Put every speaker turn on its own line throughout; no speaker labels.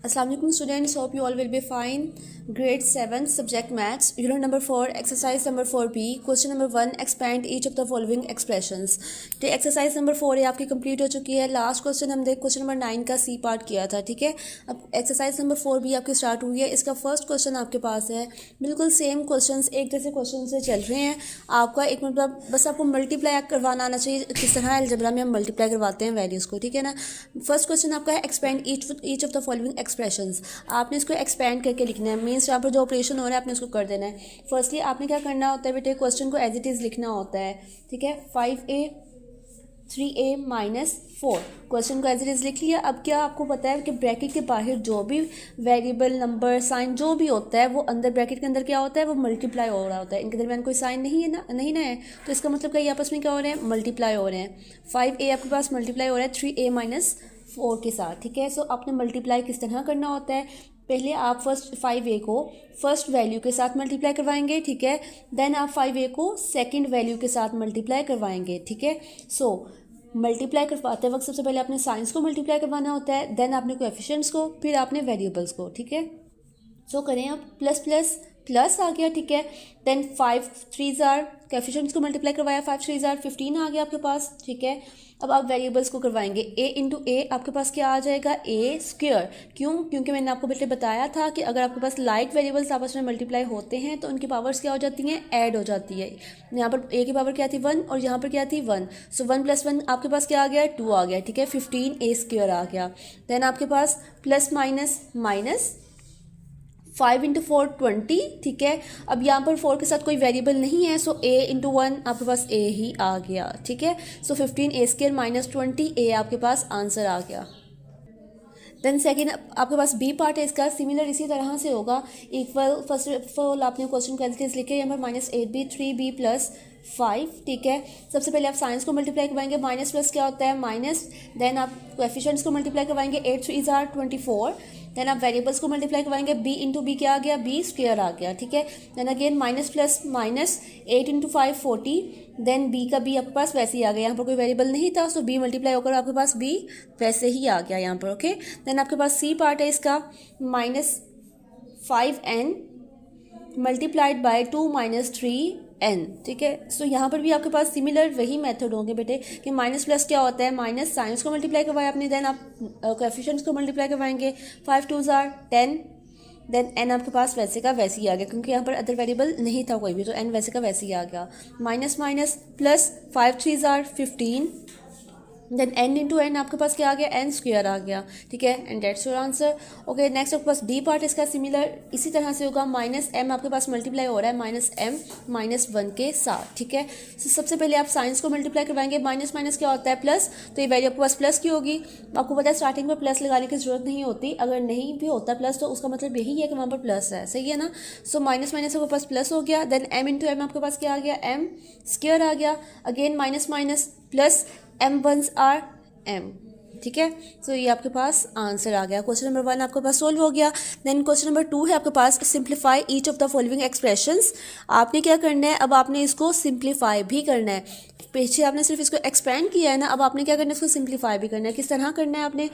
Assalamu alaikum students, hope you all will be fine. Grade 7 subject maths, unit number 4, exercise number 4b, question number 1, expand each of the following expressions. तो exercise number 4 है आपकी complete हो चुकी है. Last question हमने question number 9 का C part किया था. ठीक है, अब एक्सरसाइज नंबर 4b आपकी स्टार्ट हुई है. इसका फर्स्ट क्वेश्चन आपके पास है. बिल्कुल सेम क्वेश्चंस, एक जैसे क्वेश्चन से चल रहे हैं. आपका एक मतलब बस आपको मल्टीप्लाई करवाना आना चाहिए. किस तरह अलजेब्रा में हम मल्टीप्लाई करवाते हैं वैल्यूज़ को. ठीक है ना. फर्स्ट क्वेश्चन आपका है expand each of the following expressions. आपने इसको एक्सपेंड करके लिखना है. मीन्स यहाँ पर जो ऑपरेशन हो रहा है आपने उसको कर देना है. फर्स्टली आपने क्या करना होता है बेटे, क्वेश्चन को एज इट इज़ लिखना होता है. ठीक है, 5a 3a माइनस 4 क्वेश्चन को एज इट इज़ लिख लिया. अब क्या आपको पता है कि ब्रैकेट के बाहर जो भी वेरिएबल नंबर साइन जो भी होता है वो अंदर ब्रैकेट के अंदर क्या होता है, वो मल्टीप्लाई हो रहा होता है. इनके दरमियान कोई साइन नहीं है ना, नहीं ना है. तो इसका मतलब क्या, ये आपस में क्या हो रहे हैं, मल्टीप्लाई हो रहे हैं. 5a आपके पास मल्टीप्लाई हो रहा है 3a माइनस 4 के साथ. ठीक है, सो आपने मल्टीप्लाई किस तरह करना होता है, पहले आप फर्स्ट 5a को फर्स्ट वैल्यू के साथ मल्टीप्लाई करवाएंगे. ठीक है, देन आप 5a को सेकंड वैल्यू के साथ मल्टीप्लाई करवाएंगे. ठीक है, सो मल्टीप्लाई करवाते वक्त सबसे पहले आपने साइंस को मल्टीप्लाई करवाना होता है, देन आपने कोएफिशिएंट्स को, फिर आपने वेरिएबल्स को. ठीक है, सो करें आप प्लस प्लस प्लस आ गया. ठीक है, देन 5 3 कोएफिशिएंट्स को मल्टीप्लाई करवाया, 5 3 15 आ गया आपके पास. ठीक है, अब आप वेरिएबल्स को करवाएंगे. a इंटू ए आपके पास क्या आ जाएगा, a स्क्वायर. क्यों, क्योंकि मैंने आपको पहले बताया था कि अगर आपके पास लाइक वेरिएबल्स आपस में मल्टीप्लाई होते हैं तो उनकी पावर्स क्या हो जाती हैं, ऐड हो जाती है. यहाँ पर a की पावर क्या थी 1 और यहाँ पर क्या थी 1. सो 1 + 1 आपके पास क्या आ गया, 2 आ गया. ठीक है, 15 a स्क्वायर आ गया. देन आपके पास प्लस माइनस माइनस 5 इंटू 4 20. ठीक है, अब यहाँ पर 4 के साथ कोई वेरिएबल नहीं है, सो a इंटू 1 आपके पास a ही आ गया. ठीक है, सो 15 a स्क्वायर माइनस 20 a आपके पास आंसर आ गया. देन सेकेंड आपके पास बी पार्ट है इसका. सिमिलर इसी तरह से होगा. इक्वल फर्स्ट ऑफ ऑल आपने क्वेश्चन कैलकुलेट लिखे, यहाँ पर -8b 3b + 5. ठीक है, सबसे पहले आप साइंस को मल्टीप्लाई करवाएंगे. माइनस प्लस क्या होता है, माइनस. देन आप कोएफिशिएंट्स को मल्टीप्लाई करवाएंगे, 8 3 24. देन आप वेरिएबल्स को मल्टीप्लाई करवाएंगे, b इंटू बी क्या आ गया, b स्क्वायर आ गया. ठीक है, then again minus plus minus 8 into 5 40. Then b का b आपके पास वैसे ही आ गया, यहाँ पर कोई वेरिएबल नहीं था, सो b मल्टीप्लाई होकर आपके पास b वैसे ही आ गया यहाँ पर. ओके, देन आपके पास c पार्ट है इसका, -5n मल्टीप्लाइड बाय 2 - 3n. ठीक है, सो यहाँ पर भी आपके पास सिमिलर वही मेथड होंगे बेटे कि माइनस प्लस क्या होता है, माइनस साइंस को मल्टीप्लाई करवाया आपने, देन आप कोएफिशिएंट्स को मल्टीप्लाई करवाएंगे. 5 2 10. देन n आपके पास वैसे का वैसे ही आ गया, क्योंकि यहाँ पर अदर वेरिएबल नहीं था कोई भी, तो n वैसे का वैसे ही आ गया. Minus minus plus 5 3 15. Then n into N आपके पास क्या आ गया, n स्क्वायर आ गया. ठीक है, and that's your answer. Okay, next आपके पास डी पार्ट इसका सिमिलर इसी तरह से होगा. -m आपके पास मल्टीप्लाई हो रहा है -m -1 के साथ. ठीक है, तो सबसे पहले आप साइंस को मल्टीप्लाई करवाएंगे. माइनस माइनस क्या होता है, प्लस. तो ये वैल्यू आपके पास प्लस की होगी. आपको पता है स्टार्टिंग में प्लस लगाने की जरूरत नहीं होती. अगर नहीं भी होता प्लस तो उसका मतलब यही है कि वहाँ पर प्लस है. सही है ना. सो माइनस माइनस आपके पास प्लस हो गया. देन m इंटू एम आपके पास क्या आ गया, m स्क्वायर आ गया. Again minus minus plus m 1s are m. ठीक है, सो ये आपके पास आंसर आ गया. क्वेश्चन नंबर 1 आपके पास सोल्व हो गया. देन क्वेश्चन नंबर 2 है आपके पास, simplify each of the following expressions. आपने क्या करना है, अब आपने इसको सिंप्लीफाई भी करना है. पीछे आपने सिर्फ इसको एक्सपेंड किया है ना, अब आपने क्या करना है, इसको सिंप्लीफाई भी करना है. किस तरह करना है आपने,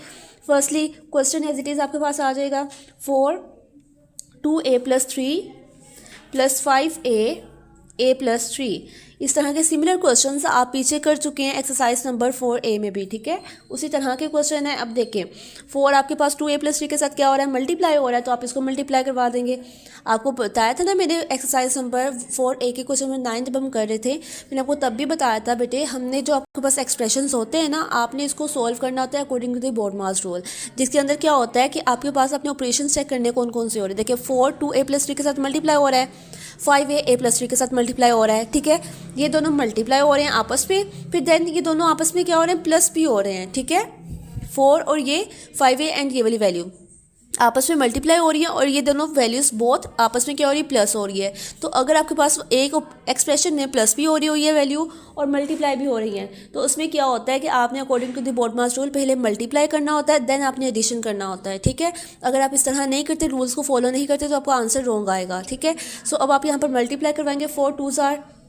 firstly question as it is आपके पास आ जाएगा 4 2a + 3 + 5a a + 3. इस तरह के सिमिलर क्वेश्चंस आप पीछे कर चुके हैं एक्सरसाइज नंबर 4a में भी. ठीक है, उसी तरह के क्वेश्चन है. अब देखिए 4 आपके पास 2a + 3 के साथ क्या हो रहा है, मल्टीप्लाई हो रहा है, तो आप इसको मल्टीप्लाई करवा देंगे. आपको बताया था ना मैंने एक्सरसाइज नंबर 4a के क्वेश्चन नंबर 9 जब हम कर रहे थे, मैंने आपको तब भी बताया था बेटे, हमने जो आपके पास एक्सप्रेशंस होते हैं ना, आपने इसको सोल्व करना होता है अकॉर्डिंग टू द बोर्डमास रूल, जिसके अंदर क्या होता है कि आपके पास अपने ऑपरेशन चेक करने कौन कौन से हो रहे हैं. देखिए 4 2a + 3 के साथ मल्टीप्लाई हो रहा है, 5a a + 3 के साथ मल्टीप्लाई हो रहा है. ठीक है, ये दोनों मल्टीप्लाई हो रहे हैं आपस में, फिर देन ये दोनों आपस में क्या हो रहे हैं, प्लस भी हो रहे हैं. ठीक है, 4 और ये 5a एंड ये वाली वैल्यू आपस में मल्टीप्लाई हो रही है, और ये दोनों वैल्यूज़ बोथ आपस में क्या हो रही है, प्लस हो रही है. तो अगर आपके पास एक एक्सप्रेशन में प्लस भी हो रही हुई है वैल्यू और मल्टीप्लाई भी हो रही है, तो उसमें क्या होता है कि आपने अकॉर्डिंग टू द बोर्डमास रूल पहले मल्टीप्लाई करना होता है, देन आपने एडिशन करना होता है. ठीक है, अगर आप इस तरह नहीं करते, रूल्स को फॉलो नहीं करते, तो आपका आंसर रॉन्ग आएगा. ठीक है, सो अब आप यहाँ पर मल्टीप्लाई करवाएंगे. 4 2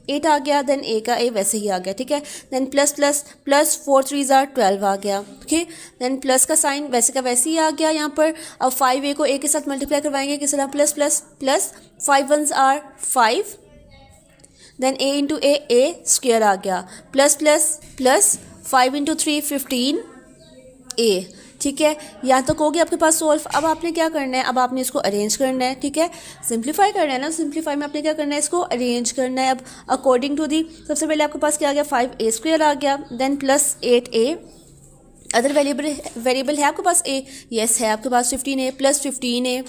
8 आ गया, देन ए का ए वैसे ही आ गया, ठीक है। देन प्लस प्लस प्लस 4 3 12 आ गया, ओके। देन प्लस का साइन वैसे का वैसे ही आ गया यहाँ पर। अब 5 ए को ए के साथ मल्टीप्लाई करवाएंगे किस तरह, plus plus plus 5 1s are 5, then A into A square आ गया, plus plus plus 5 into 3 15 A, ठीक है। यहाँ तक हो गया आपके पास सोल्व। अब आपने क्या करना है, अब आपने इसको अरेंज करना है, ठीक है। सिंप्लीफाई करना है ना, सिंप्लीफाई में आपने क्या करना है, इसको अरेंज करना है। अब अकॉर्डिंग टू दी, सबसे पहले आपके पास क्या आ गया, 5a स्क्वेयर आ गया, then plus 8a। Other variable है आपके पास a, यस है आपके पास 15a प्लस 15a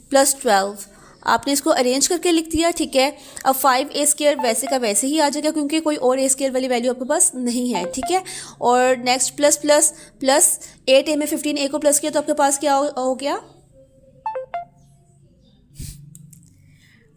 प्लस 12। आपने इसको अरेंज करके लिख दिया, ठीक है। अब 5a स्क्वेयर वैसे का वैसे ही आ जाएगा क्योंकि कोई और a स्क्वेयर वाली वैल्यू आपके पास नहीं है, ठीक है। और next plus plus plus 8a में 15a को प्लस किया तो आपके पास क्या हो गया,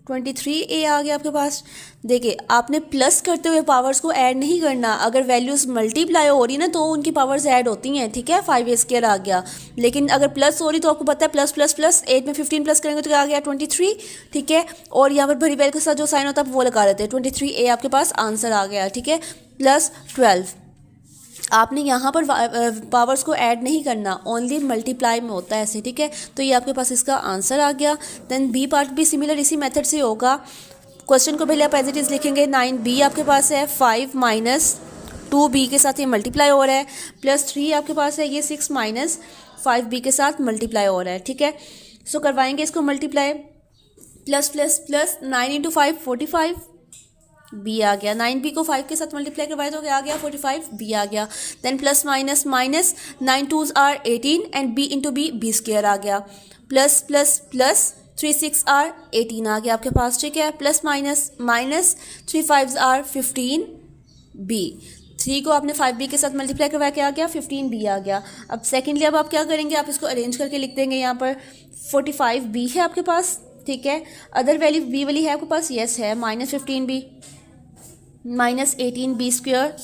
23a आ गया आपके पास। देखिए आपने प्लस करते हुए पावर्स को ऐड नहीं करना, अगर वैल्यूज़ मल्टीप्लाई हो रही ना तो उनकी पावर्स ऐड होती हैं, ठीक है। 5a स्क्वेयर आ गया, लेकिन अगर प्लस हो रही तो आपको पता है प्लस प्लस प्लस 8 में 15 प्लस करेंगे तो क्या आ गया 23, ठीक है। और यहाँ पर भरी वैल्यू के साथ जो साइन होता है वो लगा देते हैं, 23a आपके पास आंसर आ गया, ठीक है। प्लस 12 आपने यहाँ पर पावर्स को ऐड नहीं करना, ओनली मल्टीप्लाई में होता है ऐसे, ठीक है। तो ये आपके पास इसका आंसर आ गया। देन बी पार्ट भी सिमिलर इसी मेथड से होगा। क्वेश्चन को पहले आप एज इट इज़ लिखेंगे, 9b आपके पास है, 5 माइनस 2b के साथ ये मल्टीप्लाई हो रहा है, प्लस 3 आपके पास है, ये 6 माइनस 5b के साथ मल्टीप्लाई हो रहा है, ठीक है। सो करवाएंगे इसको multiply, plus plus plus 9 into 5 45 b आ गया, 9b को 5 के साथ मल्टीप्लाई करवाए तो क्या आ गया 45 b आ गया। Then plus minus minus 9 2s are 18 and b into b square आ गया, प्लस प्लस प्लस 3 6 are 18 आ गया आपके पास, ठीक है। Plus minus minus 3 5s are 15 b, 3 को आपने 5b के साथ मल्टीप्लाई करवाया क्या आ गया 15b आ गया। अब सेकेंडली अब आप क्या करेंगे, आप इसको अरेंज करके लिख देंगे, यहाँ पर 45b है आपके पास, ठीक है। अदर वैल्यू b वाली है आपके पास, यस है, minus 15b minus 18b square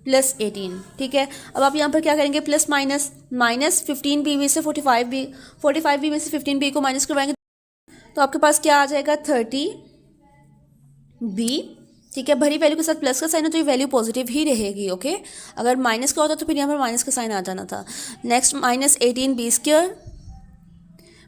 plus 18, ठीक है। अब आप यहाँ पर क्या करेंगे, प्लस माइनस माइनस 15b में से 45b में से 15b को माइनस करवाएंगे तो आपके पास क्या आ जाएगा 30b, ठीक है। भरी वैल्यू के साथ प्लस का साइन है तो ये वैल्यू पॉजिटिव ही रहेगी, ओके। अगर माइनस का होता तो फिर यहाँ पर माइनस का साइन आ जाना था। Next minus 18b square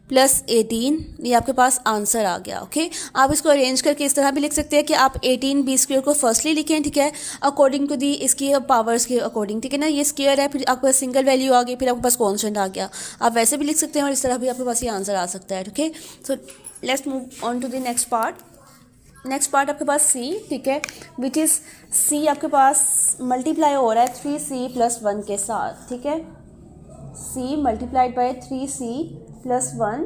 plus 18, ये आपके पास आंसर आ गया, ओके। आप इसको अरेंज करके इस तरह भी लिख सकते हैं कि आप 18b स्क्वेयर को फर्स्टली लिखें, ठीक है, अकॉर्डिंग टू दी इसकी पावर्स के अकॉर्डिंग, ठीक है ना। ये स्क्वेयर है, फिर आपके पास सिंगल वैल्यू आ गई, फिर आपके पास कॉन्स्टेंट आ गया, आप वैसे भी लिख सकते हैं और इस तरह भी आपके पास ये आंसर आ सकता है, okay. So let's move on to the next part. Next part आपके पास c, ठीक है, विच इज़ c आपके पास मल्टीप्लाई हो रहा है 3c प्लस 1 के साथ, ठीक है। c multiplied by 3c plus 1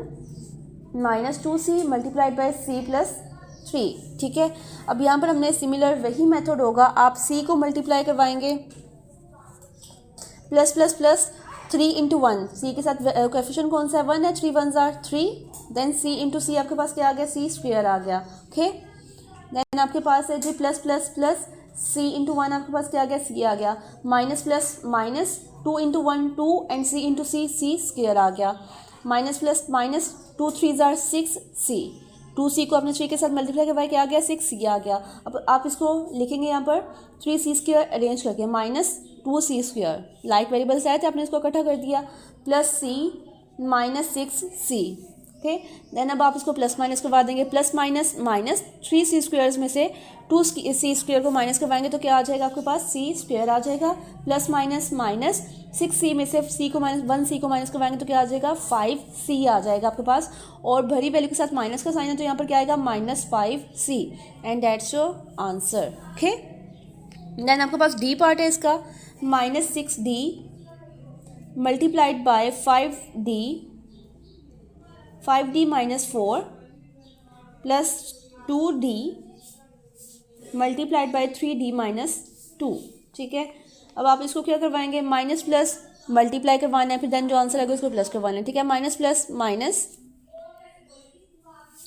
minus 2c multiplied by c plus 3, ठीक है। अब यहाँ पर हमने सिमिलर वही मेथड होगा, आप c को मल्टीप्लाई करवाएंगे, plus plus plus 3 into 1, c के साथ कोएफिशिएंट कौन सा है 1 है, 3 1s are 3, then c into c आपके पास क्या आ गया c स्क्वेयर आ गया, ओके। देन आपके पास है जी plus plus plus c into 1 आपके पास क्या आ गया c आ गया, minus plus minus 2 into 1 2 and c into c square आ गया, minus plus minus 2 3s are 6c, 2c को आपने 3 के साथ मल्टीप्लाई करवाया क्या आ गया 6c आ गया। अब आप इसको लिखेंगे यहाँ पर 3c स्क्वेयर अरेंज करके minus 2c square, like variables आए थे आपने इसको इकट्ठा कर दिया, plus c minus 6c, okay. Then अब आप इसको प्लस माइनस करवा देंगे, plus minus minus 3c squares में से 2c स्क्वेयर को माइनस करवाएंगे तो क्या आ जाएगा आपके पास c स्क्वेयर आ जाएगा, प्लस माइनस माइनस 6c में से c को माइनस 1c को माइनस करवाएंगे तो क्या आ जाएगा 5c आ जाएगा आपके पास, और भरी वैल्यू के साथ माइनस का साइन है तो यहाँ पर क्या आएगा minus 5c and that's your answer, okay. Then आपके पास डी पार्ट है इसका, minus 6d multiplied by 5d minus 4 plus 2d multiplied by 3d minus 2, ठीक है। अब आप इसको क्या करवाएंगे, माइनस प्लस मल्टीप्लाई करवाना है, फिर देन जो आंसर आएगा उसको प्लस करवाना है, ठीक है। Minus plus minus,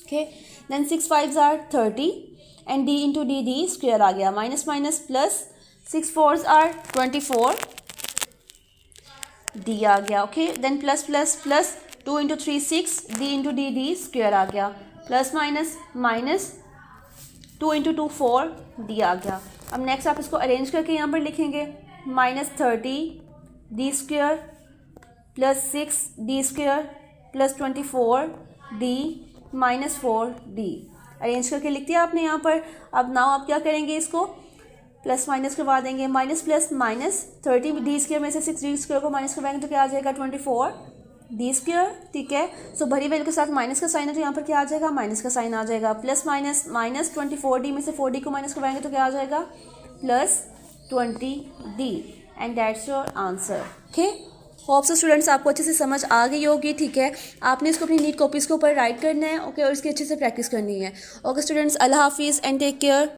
okay. Then 6 5s are 30 and d into D square आ गया, minus minus plus 6 4s are 24 d आ गया, okay. Then plus plus plus 2 into 3 6 d into D square आ गया, plus minus minus 2 into 2 4 D आ गया। अब next आप इसको अरेंज करके यहाँ पर लिखेंगे -30 d² plus 6d² plus 24d -4d arrange करके लिख दिया आपने यहाँ पर। अब नाउ आप क्या करेंगे, इसको प्लस माइनस करवा देंगे, माइनस प्लस माइनस 30d² में से 6d² को माइनस करवाएंगे तो क्या आ जाएगा 24d²। ठीक है, सो भरी वैल्यू के साथ माइनस का साइन है तो यहाँ पर क्या आ जाएगा, माइनस का साइन आ जाएगा। प्लस माइनस माइनस 24d में से 4d को माइनस करवाएंगे तो क्या आ जाएगा plus 20d and that's your answer. Okay, hope so students आपको अच्छे से समझ आ गई होगी। ठीक है, आपने इसको अपनी नीट कॉपीज़ के ऊपर राइट करना है। ओके, और इसकी अच्छे से प्रैक्टिस करनी है। ओके स्टूडेंट्स, अल्लाह हाफिज़ एंड टेक केयर।